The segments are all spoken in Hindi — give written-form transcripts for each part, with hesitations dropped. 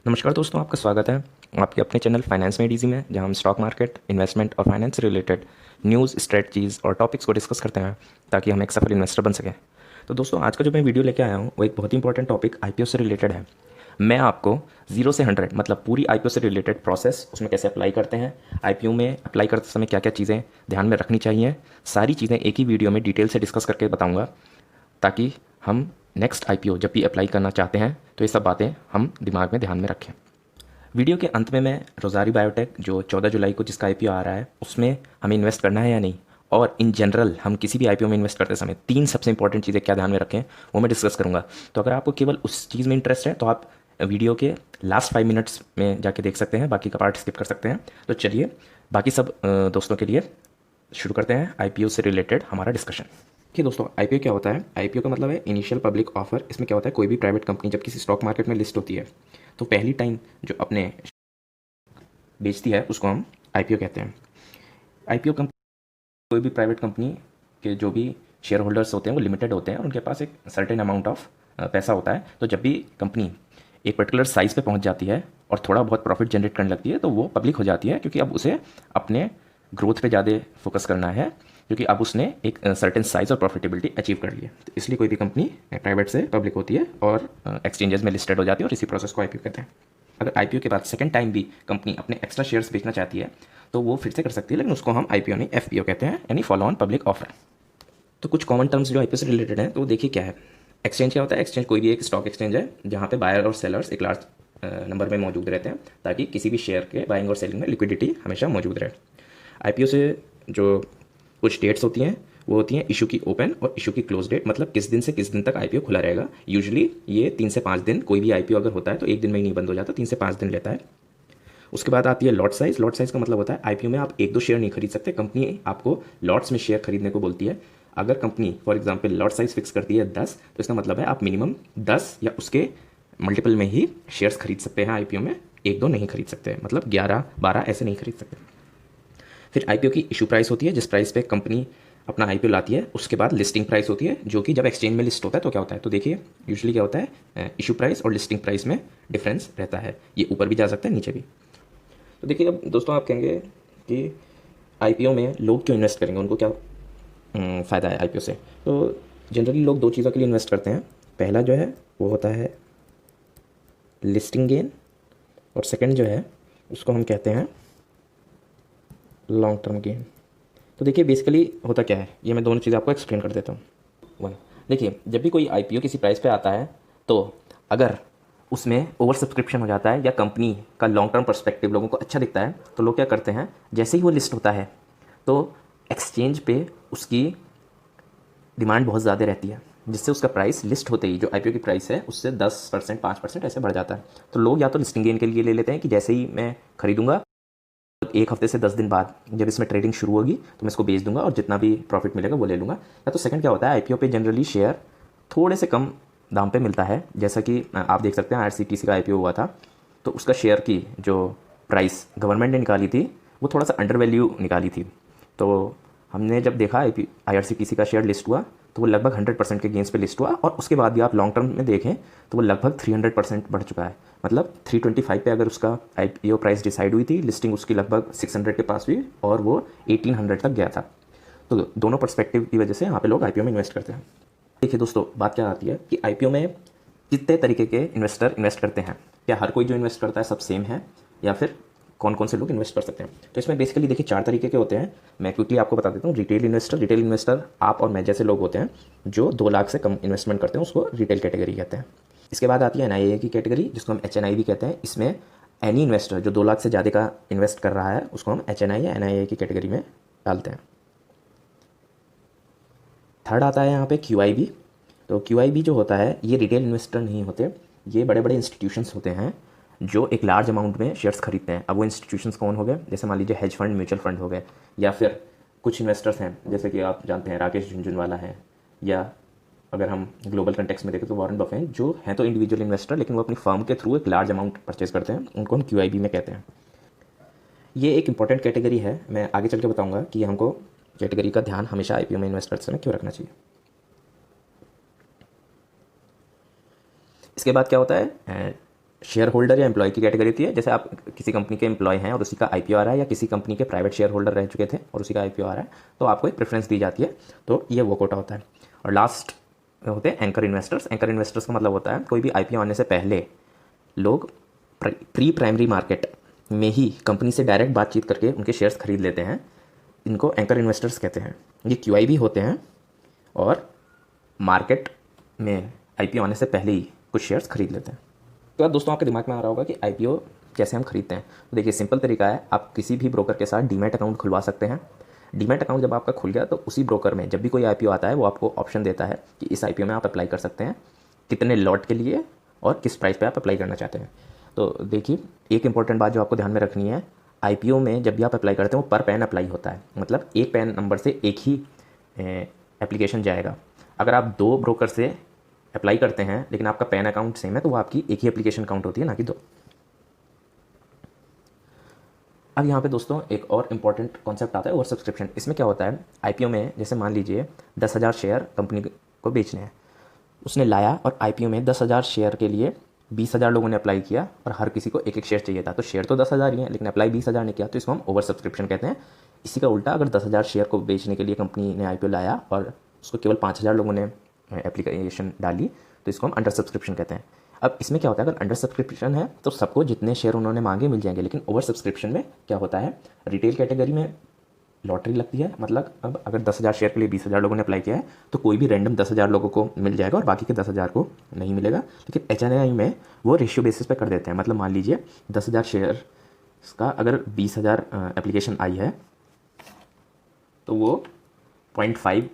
नमस्कार दोस्तों, आपका स्वागत है आपके अपने चैनल फाइनेंस में डीजी में, जहां हम स्टॉक मार्केट, इन्वेस्टमेंट और फाइनेंस से रिलेटेड न्यूज़, स्ट्रेटजीज़ और टॉपिक्स को डिस्कस करते हैं ताकि हम एक सफल इन्वेस्टर बन सकें। तो दोस्तों, आज का जो मैं वीडियो लेके आया हूं वो एक बहुत ही इंपॉर्टेंट टॉपिक आईपीओ से रिलेटेड है। मैं आपको 0 से 100 मतलब पूरी आईपीओ से रिलेटेड प्रोसेस, उसमें कैसे अप्लाई करते हैं, आईपीओ में अप्लाई करते समय क्या क्या चीज़ें ध्यान में रखनी चाहिए, सारी चीज़ें एक ही वीडियो में डिटेल से डिस्कस करके बताऊँगा ताकि हम नेक्स्ट आईपीओ जब भी अप्लाई करना चाहते हैं तो ये सब बातें हम दिमाग में ध्यान में रखें। वीडियो के अंत में मैं रोज़ारी बायोटेक जो 14 जुलाई को जिसका आईपीओ आ रहा है उसमें हमें इन्वेस्ट करना है या नहीं, और इन जनरल हम किसी भी आईपीओ में इन्वेस्ट करते समय 3 सबसे इंपॉर्टेंट चीज़ें क्या ध्यान में रखें वो मैं डिस्कस करूंगा। तो अगर आपको केवल उस चीज़ में इंटरेस्ट है तो आप वीडियो के लास्ट 5 मिनट्स में जाके देख सकते हैं, बाकी का पार्ट स्किप कर सकते हैं। तो चलिए बाकी सब दोस्तों के लिए शुरू करते हैं आईपीओ से रिलेटेड हमारा डिस्कशन। कि दोस्तों, आईपीओ क्या होता है? आईपीओ का मतलब है इनिशियल पब्लिक ऑफर। इसमें क्या होता है, कोई भी प्राइवेट कंपनी जब किसी स्टॉक मार्केट में लिस्ट होती है तो पहली टाइम जो अपने बेचती है उसको हम आईपीओ कहते हैं। आईपीओ कंपनी, कोई भी प्राइवेट कंपनी के जो भी शेयर होल्डर्स होते हैं वो लिमिटेड होते हैं और उनके पास एक सर्टेन अमाउंट ऑफ पैसा होता है। तो जब भी कंपनी एक पर्टिकुलर साइज़ पे पहुंच जाती है और थोड़ा बहुत प्रॉफिट जनरेट करने लगती है तो वो पब्लिक हो जाती है, क्योंकि अब उसे अपने ग्रोथ पे ज़्यादा फोकस करना है, क्योंकि अब उसने एक सर्टेन साइज़ और प्रॉफिटेबिलिटी अचीव कर ली है। तो इसलिए कोई भी कंपनी प्राइवेट से पब्लिक होती है और एक्सचेंजेस में लिस्टेड हो जाती है और इसी प्रोसेस को आईपीओ कहते हैं। अगर आईपीओ के बाद सेकंड टाइम भी कंपनी अपने एक्स्ट्रा शेयर्स बेचना चाहती है तो वो फिर से कर सकती है, लेकिन उसको हम आईपीओ नहीं एफपीओ कहते हैं, यानी फॉलो ऑन पब्लिक ऑफर। तो कुछ कॉमन टर्म्स जो आईपीओ से रिलेटेड हैं तो देखिए क्या है। एक्सचेंज क्या होता है? एक्सचेंज कोई भी एक स्टॉक एक्सचेंज है जहाँ पे बायर और सेलर्स एक लार्ज नंबर में मौजूद रहते हैं ताकि किसी भी शेयर के बाइंग और सेलिंग में लिक्विडिटी हमेशा मौजूद रहे। आईपीओ से जो कुछ डेट्स होती हैं वो होती हैं इशू की ओपन और इशू की क्लोज डेट, मतलब किस दिन से किस दिन तक आईपीओ खुला रहेगा। यूजुअली ये 3 से 5 दिन, कोई भी आईपीओ अगर होता है तो एक दिन में ही नहीं बंद हो जाता, 3 से 5 दिन लेता है। उसके बाद आती है लॉट साइज। लॉट साइज का मतलब होता है आईपीओ में आप 1-2 शेयर नहीं खरीद सकते, कंपनी आपको लॉट्स में शेयर खरीदने को बोलती है। अगर company for example lot size fix करती है 10, तो इसका मतलब है आप मिनिमम 10 या उसके मल्टीपल में ही शेयर्स खरीद सकते हैं आईपीओ में, 1-2 नहीं खरीद सकते, मतलब 11-12 ऐसे नहीं खरीद सकते। फिर आईपीओ की इशू प्राइस होती है, जिस प्राइस पे कंपनी अपना आईपीओ लाती है। उसके बाद लिस्टिंग प्राइस होती है, जो कि जब एक्सचेंज में लिस्ट होता है तो क्या होता है, तो देखिए यूजुअली क्या होता है, इशू प्राइस और लिस्टिंग प्राइस में डिफरेंस रहता है। ये ऊपर भी जा सकता है, नीचे भी। तो देखिए अब दोस्तों, आप कहेंगे कि आईपीओ में लोग क्यों इन्वेस्ट करेंगे, उनको क्या फ़ायदा है आईपीओ से? तो जनरली लोग 2 चीज़ों के लिए इन्वेस्ट करते हैं। पहला जो है वो होता है लिस्टिंग गेन, और सेकंड जो है उसको हम कहते हैं लॉन्ग टर्म गेन। तो देखिए बेसिकली होता क्या है, ये मैं दोनों चीज़ें आपको एक्सप्लेन कर देता हूँ। वन, देखिए जब भी कोई आईपीओ किसी प्राइस पे आता है तो अगर उसमें ओवर सब्सक्रिप्शन हो जाता है या कंपनी का लॉन्ग टर्म पर्सपेक्टिव लोगों को अच्छा दिखता है तो लोग क्या करते हैं, जैसे ही वो लिस्ट होता है तो एक्सचेंज पे उसकी डिमांड बहुत ज़्यादा रहती है, जिससे उसका प्राइस लिस्ट होते ही जो आईपीओ की प्राइस है उससे 10%, 5% ऐसे बढ़ जाता है। तो लोग या तो लिस्टिंग गेन के लिए ले लेते हैं कि जैसे ही मैं खरीदूंगा 1 हफ्ते से 10 दिन बाद जब इसमें ट्रेडिंग शुरू होगी तो मैं इसको बेच दूंगा और जितना भी प्रॉफिट मिलेगा वो ले लूँगा। या तो सेकंड क्या होता है, आईपीओ पे जनरली शेयर थोड़े से कम दाम पे मिलता है। जैसा कि आप देख सकते हैं आईआरसीटीसी का आईपीओ हुआ था तो उसका शेयर की जो प्राइस गवर्नमेंट ने निकाली थी वो थोड़ा सा अंडर वैल्यू निकाली थी। तो हमने जब देखा आईआरसीटीसी का शेयर लिस्ट हुआ तो वो लगभग 100% के गेंस पे लिस्ट हुआ, और उसके बाद भी आप लॉन्ग टर्म में देखें तो वो लगभग 300% बढ़ चुका है। मतलब 325 पे अगर उसका आईपीओ प्राइस डिसाइड हुई थी, लिस्टिंग उसकी लगभग 600 के पास हुई और वो 1800 तक गया था। तो दोनों पर्सपेक्टिव की वजह से यहाँ पे लोग आईपीओ में इन्वेस्ट करते हैं। देखिए दोस्तों, बात क्या आती है कि आईपीओ में कितने तरीके के इन्वेस्टर इन्वेस्ट करते हैं। क्या हर कोई जो इन्वेस्ट करता है सब सेम है, या फिर कौन कौन से लोग इन्वेस्ट कर सकते हैं? तो इसमें बेसिकली देखिए 4 तरीके के होते हैं। मैं क्विकली आपको बता देता हूँ। रिटेल इन्वेस्टर आप और मैं जैसे लोग होते हैं जो 2 लाख से कम इन्वेस्टमेंट करते हैं, उसको रिटेल कैटेगरी कहते हैं। इसके बाद आती है एनआईए की कैटेगरी, जिसको हम एचएनआई भी कहते हैं। इसमें एनी इन्वेस्टर जो 2 लाख से ज़्यादा का इन्वेस्ट कर रहा है उसको हम एचएनआई या एनआईए की कैटेगरी में डालते हैं। थर्ड आता है यहाँ पे क्यूआईबी। तो क्यूआईबी जो होता है ये रिटेल इन्वेस्टर नहीं होते, ये बड़े बड़े इंस्टीट्यूशंस होते हैं जो एक लार्ज अमाउंट में शेयर्स खरीदते हैं। अब वो इंस्टीट्यूशंस कौन हो गए, जैसे मान लीजिए हेज फंड, म्यूचुअल फंड हो गए, या फिर कुछ इन्वेस्टर्स हैं जैसे कि आप जानते हैं राकेश झुनझुनवाला है, या अगर हम ग्लोबल कंटेक्स्ट में देखें तो वॉरेन बफेट, जो हैं तो इंडिविजुअल इन्वेस्टर लेकिन वो अपनी फर्म के थ्रू एक लार्ज अमाउंट परचेज करते हैं, उनको हम क्यूआईबी में कहते हैं। ये एक इंपॉर्टेंट कैटेगरी है, मैं आगे चल के बताऊँगा कि हमको कैटेगरी का ध्यान हमेशा आईपीओ में इन्वेस्ट करते समय क्यों रखना चाहिए। इसके बाद क्या होता है, शेयर होल्डर या एम्प्लॉय की कैटेगरी होती है। जैसे आप किसी कंपनी के एम्प्लॉय हैं और उसी का आईपीओ आ रहा है, या किसी कंपनी के प्राइवेट शेयर होल्डर रह चुके थे और उसी का आईपीओ आ रहा है, तो आपको एक प्रेफरेंस दी जाती है, तो ये वो कोटा होता है। और लास्ट होते हैं एंकर इन्वेस्टर्स। एंकर इन्वेस्टर्स का मतलब होता है कोई भी आईपीओ आने से पहले लोग प्री प्राइमरी मार्केट में ही कंपनी से डायरेक्ट बातचीत करके उनके शेयर्स खरीद लेते हैं। इनको एंकर इन्वेस्टर्स कहते हैं। ये क्यूआई भी होते हैं और मार्केट में आईपीओ आने से पहले ही कुछ शेयर्स खरीद लेते हैं। तो अब दोस्तों आपके दिमाग में आ रहा होगा कि आईपीओ कैसे हम खरीदते हैं। तो देखिए सिंपल तरीका है, आप किसी भी ब्रोकर के साथ डीमैट अकाउंट खुलवा सकते हैं। डीमैट अकाउंट जब आपका खुल गया तो उसी ब्रोकर में जब भी कोई आईपीओ आता है वो आपको ऑप्शन देता है कि इस आईपीओ में आप अप्लाई कर सकते हैं, कितने लॉट के लिए और किस प्राइस पे आप अप्लाई करना चाहते हैं। तो देखिए एक इंपॉर्टेंट बात जो आपको ध्यान में रखनी है, आईपीओ में जब भी आप अप्लाई करते हैं वो पर पैन अप्लाई होता है, मतलब एक पैन नंबर से एक ही एप्लीकेशन जाएगा। अगर आप 2 ब्रोकर से अप्लाई करते हैं लेकिन आपका पैन अकाउंट सेम है तो वो आपकी एक ही एप्लीकेशन काउंट होती है, ना कि 2। अब यहाँ पे दोस्तों एक और इम्पॉर्टेंट कॉन्सेप्ट आता है ओवर सब्सक्रिप्शन। इसमें क्या होता है, आईपीओ में जैसे मान लीजिए 10,000 शेयर कंपनी को बेचने हैं, उसने लाया और आईपीओ में 10,000 शेयर के लिए 20,000 लोगों ने अप्लाई किया और हर किसी को एक एक शेयर चाहिए था। तो शेयर तो 10,000 ही है लेकिन अप्लाई 20,000 ने किया, तो इसको हम ओवर सब्सक्रिप्शन कहते हैं। इसी का उल्टा अगर 10,000 शेयर को बेचने के लिए कंपनी ने आईपीओ लाया और उसको केवल 5,000 लोगों ने एप्लीकेशन डाली, तो इसको हम अंडर सब्सक्रिप्शन कहते हैं। अब इसमें क्या होता है, अगर अंडर सब्सक्रिप्शन है तो सबको जितने शेयर उन्होंने मांगे मिल जाएंगे, लेकिन ओवर सब्सक्रिप्शन में क्या होता है, रिटेल कैटेगरी में लॉटरी लगती है। मतलब अब अगर 10,000 शेयर के लिए 20,000 लोगों ने अप्लाई किया है तो कोई भी रैंडम 10,000 लोगों को मिल जाएगा और बाकी के 10,000 को नहीं मिलेगा। लेकिन एचएनआई में वो रेशियो बेसिस पे कर देते हैं। मतलब मान लीजिए 10,000 शेयर का अगर 20,000 एप्लीकेशन आई है तो वो 0.5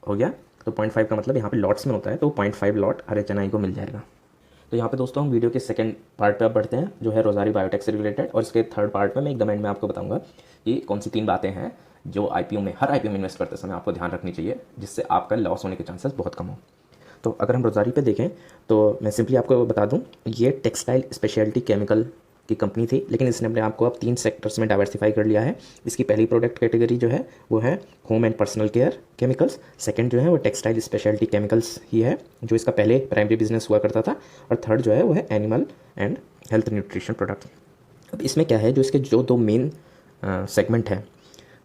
हो गया। तो 0.5 का मतलब यहाँ पे लॉट्स में होता है, तो 0.5 लॉट हर एचएनआई को मिल जाएगा। तो यहाँ पे दोस्तों हम वीडियो के सेकंड पार्ट पे अब बढ़ते हैं, जो है रोज़ारी बायोटेक से रिलेटेड। और इसके थर्ड पार्ट में मैं एकदम एंड में आपको बताऊंगा कि कौन सी 3 बातें हैं जो आईपीओ में, हर आईपीओ में इन्वेस्ट करते समय आपको ध्यान रखनी चाहिए, जिससे आपका लॉस होने के चांसेस बहुत कम हो। तो अगर हम रोज़ारी पे देखें तो मैं सिंपली आपको बता दूं, ये टेक्सटाइल स्पेशलिटी केमिकल की कंपनी थी, लेकिन इसने अपने आप को अब 3 सेक्टर्स में डाइवर्सिफाई कर लिया है। इसकी पहली प्रोडक्ट कैटेगरी जो है वो है home and personal care chemicals. Second जो है वो टेक्सटाइल स्पेशलिटी केमिकल्स ही है, जो इसका पहले प्राइमरी बिजनेस हुआ करता था। और थर्ड जो है वो है animal and health nutrition product. अब इसमें क्या है, जो इसके जो 2 मेन सेगमेंट हैं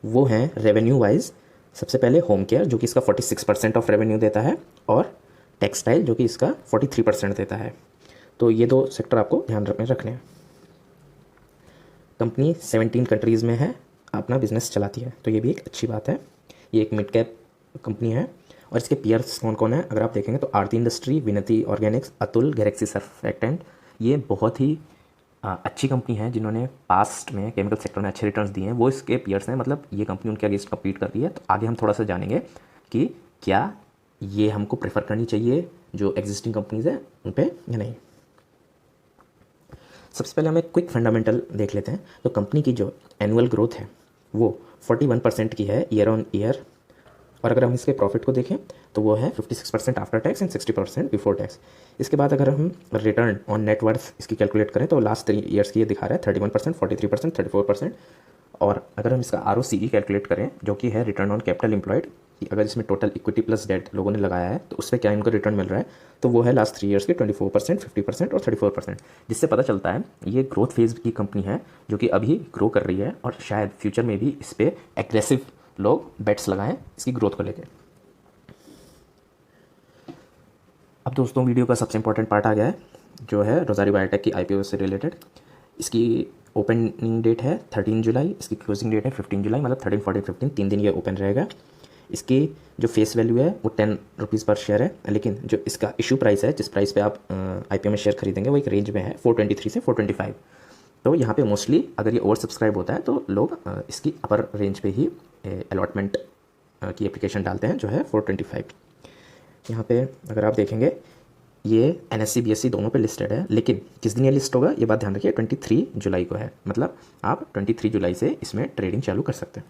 वो हैं रेवेन्यू वाइज, सबसे पहले होम केयर जो कि इसका 46% ऑफ रेवेन्यू देता है, और टेक्सटाइल जो कि इसका 43% देता है। तो ये 2 सेक्टर आपको ध्यान में रखने हैं। कंपनी 17 कंट्रीज़ में है, अपना बिजनेस चलाती है, तो ये भी एक अच्छी बात है। ये एक मिड कैप कंपनी है। और इसके पीयर्स कौन कौन है अगर आप देखेंगे तो आरती इंडस्ट्री, विनती ऑर्गेनिक्स, अतुल, गैलेक्सी सर्फेक्टेंट, ये बहुत ही अच्छी कंपनी है जिन्होंने पास्ट में केमिकल सेक्टर में अच्छे रिटर्न्स दिए हैं, वो इसके पीयर्स हैं। मतलब ये कंपनी उनके अगेंस्ट कम्पीट कर रही है। तो आगे हम थोड़ा सा जानेंगे कि क्या ये हमको प्रेफर करनी चाहिए जो एग्जिस्टिंग कंपनीज़ हैं उन पर या नहीं। सबसे पहले हम एक क्विक फंडामेंटल देख लेते हैं। तो कंपनी की जो एनुअल ग्रोथ है वो 41% की है ईयर ऑन ईयर। और अगर हम इसके प्रॉफिट को देखें तो वो है 56% after tax and 60% before tax. इसके बाद अगर हम रिटर्न ऑन नेटवर्थ इसकी कैलकुलेट करें तो लास्ट 3 ईयर्स की ये दिखा रहा है 31%, 43%, 34%। और अगर हम इसका ROCE कैलकुलेट करें जो कि है रिटर्न ऑन कैपिटल एम्प्लॉयड, कि अगर इसमें टोटल इक्विटी प्लस डेट लोगों ने लगाया है तो उस पर क्या इनको रिटर्न मिल रहा है, तो वो है लास्ट 3 ईयर्स के 24%, 50% और 34%। जिससे पता चलता है ये ग्रोथ फेज की कंपनी है जो कि अभी ग्रो कर रही है और शायद फ्यूचर में भी इस पर एग्रेसिव लोग बेट्स लगाएं इसकी ग्रोथ को लेकर। अब दोस्तों वीडियो का सबसे इंपॉर्टेंट पार्ट आ गया है जो है रोज़ारी बायोटेक की आईपीओ से रिलेटेड। इसकी ओपनिंग डेट है 13 जुलाई, इसकी क्लोजिंग डेट है 15 जुलाई, मतलब 13, 14, 15 3 दिन ये ओपन रहेगा। इसकी जो फेस वैल्यू है वो 10 रुपीज़ पर शेयर है, लेकिन जो इसका इशू प्राइस है, जिस प्राइस पे आप आईपीओ में शेयर खरीदेंगे वो एक रेंज में है 423 से 425। तो यहाँ पे मोस्टली अगर ये ओवर सब्सक्राइब होता है तो लोग इसकी अपर रेंज पे ही अलॉटमेंट की एप्लीकेशन डालते हैं जो है 425। यहाँ पे अगर आप देखेंगे ये NSE BSE दोनों पे लिस्टेड है, लेकिन किस दिन ये लिस्ट होगा ये बात ध्यान रखिए, 23 जुलाई को है। मतलब आप 23 जुलाई से इसमें ट्रेडिंग चालू कर सकते हैं।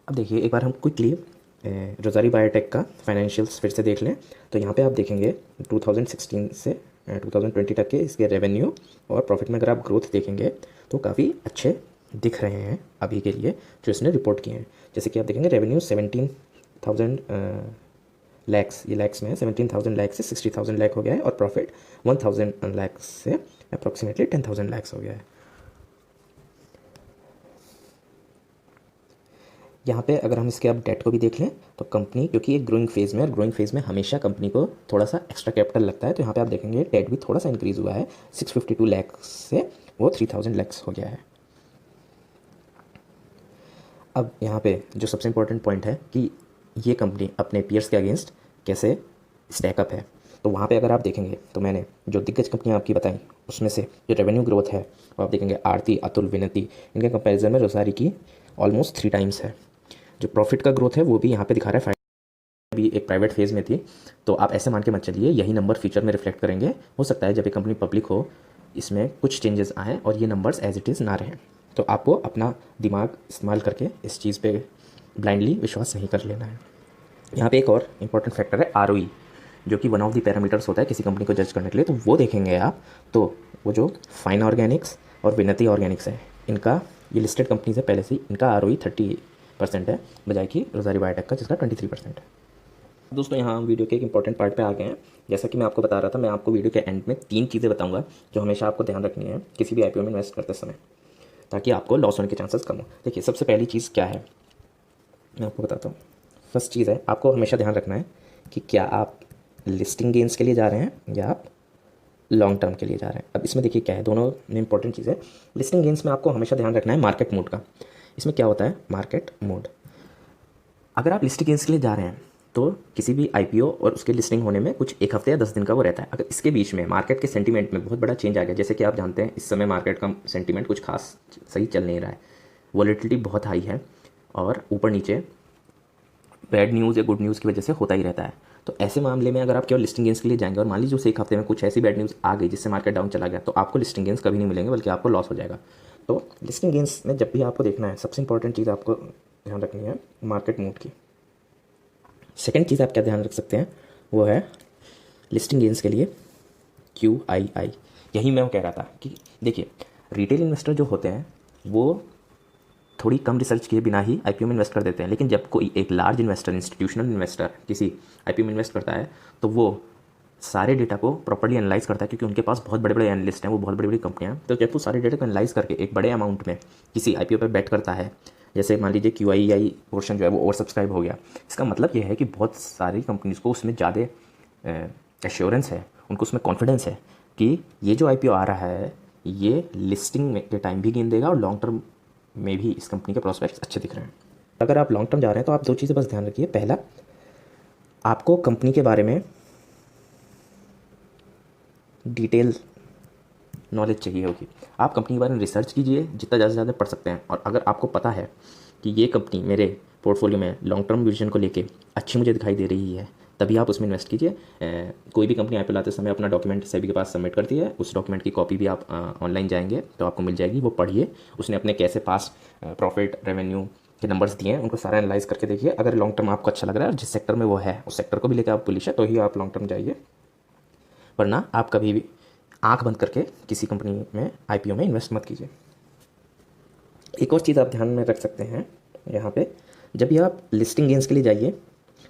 अब देखिए एक बार हम क्विकली रोज़ारी बायोटेक का फाइनेंशियल्स फिर से देख लें। तो यहाँ पे आप देखेंगे 2016 से 2020 तक के इसके रेवेन्यू और प्रॉफिट में अगर आप ग्रोथ देखेंगे तो काफ़ी अच्छे दिख रहे हैं अभी के लिए जो इसने रिपोर्ट किए हैं। जैसे कि आप देखेंगे रेवेन्यू लैक्स, ये लैक्स में है, 17,000 लैक्स से 60,000 लैक हो गया है और प्रॉफिट 1,000 लैक्स से अप्रॉक्सीमेटली 10,000 लैक्स हो गया है। यहाँ पे अगर हम इसके अब डेट को भी देख लें तो कंपनी क्योंकि एक ग्रोइंग फेज़ में, और ग्रोइंग फेज़ में हमेशा कंपनी को थोड़ा सा एक्स्ट्रा कैपिटल लगता है, तो यहाँ पे आप देखेंगे डेट भी थोड़ा सा इंक्रीज़ हुआ है, 652 लैक्स से वो 3,000 लैक्स हो गया है। अब यहाँ पे जो सबसे इम्पोर्टेंट पॉइंट है कि ये कंपनी अपने पीयर्स के अगेंस्ट कैसे स्टैकअप है, तो वहाँ पे अगर आप देखेंगे तो मैंने जो दिग्गज कंपनियाँ आपकी बताई उसमें से जो रेवेन्यू ग्रोथ है वो आप देखेंगे आरती, अतुल, विनती, इनके कंपैरिजन में रोसारी की ऑलमोस्ट 3 टाइम्स है। जो प्रॉफिट का ग्रोथ है वो भी यहाँ पे दिखा रहा है, अभी एक प्राइवेट फेज़ में थी, तो आप ऐसे मान के मत चलिए यही नंबर फ्यूचर में रिफ्लेक्ट करेंगे। हो सकता है जब ये कंपनी पब्लिक हो इसमें कुछ चेंजेस आएँ और ये नंबर्स एज इट इज़ ना रहें, तो आपको अपना दिमाग इस्तेमाल करके इस चीज़ पे ब्लाइंडली विश्वास नहीं कर लेना है। यहाँ पे एक और इम्पॉर्टेंट फैक्टर है ROE, जो कि वन ऑफ द पैरामीटर्स होता है किसी कंपनी को जज करने के लिए, तो वो देखेंगे आप तो वो जो फाइन ऑर्गेनिक्स और विनती ऑर्गेनिक्स है, इनका ये लिस्टेड कंपनी से पहले से इनका ROE 30% है, बजाय कि रोज़ारी बायोटेक का जिसका 23% है। दोस्तों यहाँ हम वीडियो के एक इंपॉर्टेंट पार्ट पे आ गए हैं। जैसा कि मैं आपको बता रहा था, मैं आपको वीडियो के एंड में 3 चीज़ें बताऊंगा जो हमेशा आपको ध्यान रखनी है किसी भी IPO में इन्वेस्ट करते समय, ताकि आपको लॉस होने के चांसेस कम हो। देखिए सबसे पहली चीज़ क्या है मैं आपको बताता हूँ। फर्स्ट चीज़ है, आपको हमेशा ध्यान रखना है कि क्या आप लिस्टिंग गेन्स के लिए जा रहे हैं या आप लॉन्ग टर्म के लिए जा रहे हैं। अब इसमें देखिए क्या है, दोनों में इंपॉर्टेंट चीज़ है। लिस्टिंग गेन्स में आपको हमेशा ध्यान रखना है मार्केट मोड का। इसमें क्या होता है मार्केट मोड, अगर आप लिस्टिंग गेन्स के लिए जा रहे हैं तो किसी भी IPO और उसके लिस्टिंग होने में कुछ 1 हफ्ते या 10 दिन का वो रहता है। अगर इसके बीच में मार्केट के सेंटीमेंट में बहुत बड़ा चेंज आ गया, जैसे कि आप जानते हैं इस समय मार्केट का सेंटीमेंट कुछ खास सही चल नहीं रहा है, वॉलेटिलिटी बहुत हाई है और ऊपर नीचे बैड न्यूज़ या गुड न्यूज़ की वजह से होता ही रहता है। तो ऐसे मामले में अगर आप केवल लिस्टिंग गेंस के लिए जाएंगे और मान लीजिए उस 1 हफ्ते में कुछ ऐसी बैड न्यूज़ आ गई जिससे मार्केट डाउन चला गया, तो आपको लिस्टिंग गेंस कभी नहीं मिलेंगे, बल्कि आपको लॉस हो जाएगा। तो लिस्टिंग गेंस में जब भी आपको देखना है, सबसे इंपॉर्टेंट चीज़ आपको ध्यान रखनी है मार्केट मूड की। सेकेंड चीज़ आप क्या ध्यान रख सकते हैं वो है लिस्टिंग गेंस के लिए QII। यही मैं कह रहा था कि देखिए रिटेल इन्वेस्टर जो होते हैं वो थोड़ी कम रिसर्च किए बिना ही IPO में इन्वेस्ट कर देते हैं, लेकिन जब कोई एक लार्ज इन्वेस्टर, इंस्टीट्यूशनल इन्वेस्टर किसी IPO में इन्वेस्ट करता है तो वो सारे डेटा को प्रॉपर्ली एनालाइज करता है, क्योंकि उनके पास बहुत बड़े बड़े एनालिस्ट हैं, वो बहुत बड़ी बड़ी कंपनियां हैं। तो जब वो सारे डेटा को एनालाइज करके एक बड़े अमाउंट में किसी IPO पर बेट करता है, जैसे मान लीजिए QII पोर्शन जो है वो ओवर सब्सक्राइब हो गया, इसका मतलब ये है कि बहुत सारी कंपनीज़ को उसमें ज़्यादा एश्योरेंस है, उनको उसमें कॉन्फिडेंस है कि ये जो IPO आ रहा है ये लिस्टिंग के टाइम भी गेन देगा और लॉन्ग टर्म में भी इस कंपनी के प्रोस्पेक्ट्स अच्छे दिख रहे हैं। अगर आप लॉन्ग टर्म जा रहे हैं तो आप 2 चीज़ें बस ध्यान रखिए। पहला, आपको कंपनी के बारे में डिटेल नॉलेज चाहिए होगी। आप कंपनी के बारे में रिसर्च कीजिए जितना ज़्यादा से ज़्यादा पढ़ सकते हैं, और अगर आपको पता है कि ये कंपनी मेरे पोर्टफोलियो में लॉन्ग टर्म विजन को लेके अच्छी मुझे दिखाई दे रही है, तभी आप उसमें इन्वेस्ट कीजिए। कोई भी कंपनी IPO लाते समय अपना डॉक्यूमेंट सेबी के पास सबमिट करती है, उस डॉक्यूमेंट की कॉपी भी आप ऑनलाइन जाएंगे तो आपको मिल जाएगी, वो पढ़िए। उसने अपने कैसे पास प्रॉफिट, रेवेन्यू के नंबर्स दिए हैं, उनको सारा एनालाइज करके देखिए। अगर लॉन्ग टर्म आपको अच्छा लग रहा है और जिस सेक्टर में वो है उस सेक्टर को भी लेकर आप बुलिश है, तो ही आप लॉन्ग टर्म जाइए, वरना आप कभी भी आंख बंद करके किसी कंपनी में IPO में इन्वेस्ट मत कीजिए। एक और चीज़ आप ध्यान में रख सकते हैं यहाँ पे, जब भी आप लिस्टिंग गेंस के लिए जाइए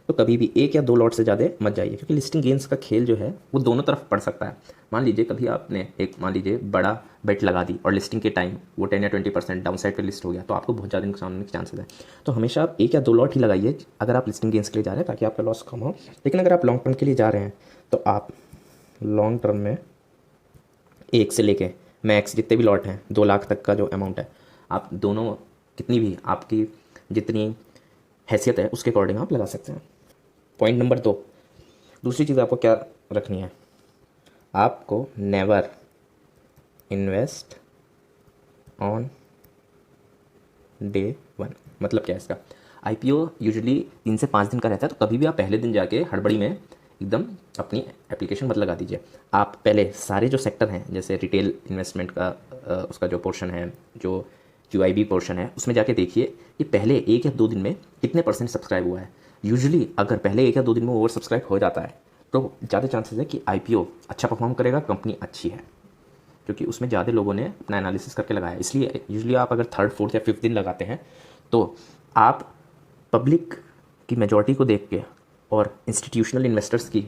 तो कभी भी 1 या 2 लॉट से ज़्यादा मत जाइए, क्योंकि लिस्टिंग गेंस का खेल जो है वो दोनों तरफ पड़ सकता है। मान लीजिए कभी आपने मान लीजिए बड़ा बेट लगा दी और लिस्टिंग के टाइम वो 10 या 20% डाउन साइड पर लिस्ट हो गया, तो आपको बहुत ज़्यादा नुकसान होने के चांसेस है। तो हमेशा आप 1 या 2 लॉट ही लगाइए अगर आप लिस्टिंग गेंस के लिए जा रहे हैं, ताकि आपका लॉस कम हो। लेकिन अगर आप लॉन्ग टर्म के लिए जा रहे हैं तो आप लॉन्ग टर्म में 1 से लेके मैक्स जितने भी लॉट हैं 2 लाख तक का जो अमाउंट है, आप दोनों कितनी भी आपकी जितनी हैसियत है उसके अकॉर्डिंग आप लगा सकते हैं। पॉइंट नंबर 2, दूसरी चीज़ आपको क्या रखनी है, आपको नेवर इन्वेस्ट ऑन डे 1। मतलब क्या है इसका, IPO यूजुअली 3 से 5 दिन का रहता है, तो कभी भी आप पहले दिन जाके हड़बड़ी में एकदम अपनी एप्लीकेशन मत लगा दीजिए। आप पहले सारे जो सेक्टर हैं, जैसे रिटेल इन्वेस्टमेंट का उसका जो पोर्शन है, जो QIB पोर्शन है, उसमें जाके देखिए कि पहले 1 या 2 दिन में कितने % सब्सक्राइब हुआ है। यूजुअली अगर पहले 1 या 2 दिन में ओवर सब्सक्राइब हो जाता है तो ज़्यादा चांसेस है कि IPO अच्छा परफॉर्म करेगा, कंपनी अच्छी है, क्योंकि उसमें ज़्यादा लोगों ने अपना एनालिसिस करके लगाया। इसलिए यूजुअली आप अगर 3rd, 4th या 5th दिन लगाते हैं तो आप पब्लिक की मेजॉरिटी को देख के और इंस्टीट्यूशनल इन्वेस्टर्स की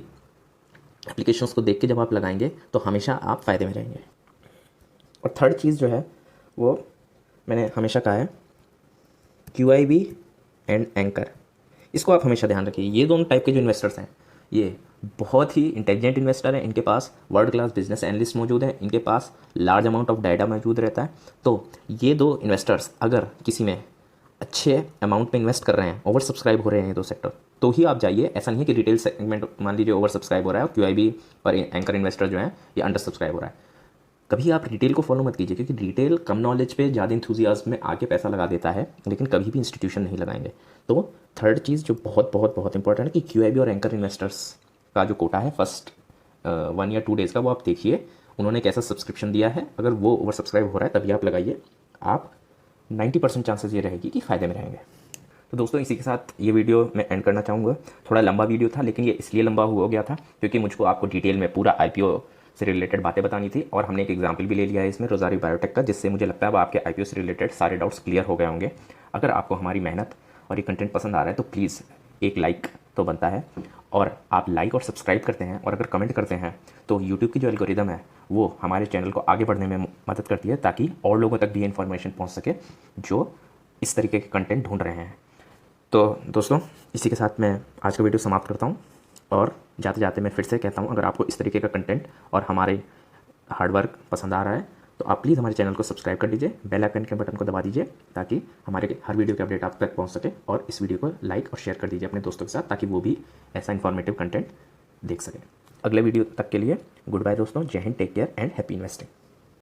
एप्लीकेशंस को देख के जब आप लगाएंगे तो हमेशा आप फ़ायदे में रहेंगे। और थर्ड चीज़ जो है वो मैंने हमेशा कहा है, QIB एंड एंकर, इसको आप हमेशा ध्यान रखिए। ये दोनों टाइप के जो इन्वेस्टर्स हैं ये बहुत ही इंटेलिजेंट इन्वेस्टर हैं, इनके पास वर्ल्ड क्लास बिजनेस एनालिस्ट मौजूद हैं, इनके पास लार्ज अमाउंट ऑफ डाटा मौजूद रहता है। तो ये दो इन्वेस्टर्स अगर किसी में अच्छे अमाउंट में इन्वेस्ट कर रहे हैं, ओवर सब्सक्राइब हो रहे हैं ये दो सेक्टर, तो ही आप जाइए। ऐसा नहीं है कि रिटेल सेगमेंट मान लीजिए ओवर सब्सक्राइब हो रहा है और QIB और एंकर इन्वेस्टर जो है ये अंडर सब्सक्राइब हो रहा है। कभी आप रिटेल को फॉलो मत कीजिए, क्योंकि रिटेल कम नॉलेज पे ज़्यादा इंथुजियाज्म में आके पैसा लगा देता है, लेकिन कभी भी इंस्टीट्यूशन नहीं लगाएंगे। तो थर्ड चीज़ जो बहुत बहुत बहुत इंपॉर्टेंट है कि QIB और एंकर इन्वेस्टर्स का जो कोटा है फर्स्ट 1 या 2 डेज़ का, वो आप देखिए उन्होंने कैसा सब्सक्रिप्शन दिया है। अगर वो ओवर सब्सक्राइब हो रहा है तभी आप लगाइए, आप 90% चांसेस ये रहेगी कि फ़ायदे में रहेंगे। तो दोस्तों इसी के साथ ये वीडियो मैं एंड करना चाहूँगा। थोड़ा लंबा वीडियो था, लेकिन ये इसलिए लंबा हो गया था क्योंकि मुझको आपको डिटेल में पूरा IPO से रिलेटेड बातें बतानी थी, और हमने एक एग्जाम्पल भी ले लिया है इसमें रोज़ारियो बायोटेक का, जिससे मुझे लगता है अब आपके IPO से रिलेटेड सारे डाउट्स क्लियर हो गए होंगे। अगर आपको हमारी मेहनत और ये कंटेंट पसंद आ रहा है तो प्लीज़ एक लाइक तो बनता है, और आप लाइक और सब्सक्राइब करते हैं और अगर कमेंट करते हैं तो यूट्यूब की जो एल्गोरिदम है वो हमारे चैनल को आगे बढ़ने में मदद करती है, ताकि और लोगों तक भी इन्फॉर्मेशन पहुँच सके जो इस तरीके के कंटेंट ढूंढ रहे हैं। तो दोस्तों इसी के साथ मैं आज का वीडियो समाप्त करता हूँ, और जाते जाते मैं फिर से कहता हूँ, अगर आपको इस तरीके का कंटेंट और हमारे हार्डवर्क पसंद आ रहा है तो आप प्लीज़ हमारे चैनल को सब्सक्राइब कर दीजिए, बेल आइकन के बटन को दबा दीजिए, ताकि हमारे हर वीडियो के अपडेट आप तक पहुँच सके, और इस वीडियो को लाइक और शेयर कर दीजिए अपने दोस्तों के साथ, ताकि वो भी ऐसा इन्फॉर्मेटिव कंटेंट देख सकें। अगले वीडियो तक के लिए गुड बाय दोस्तों, जय Hind, take care and happy investing.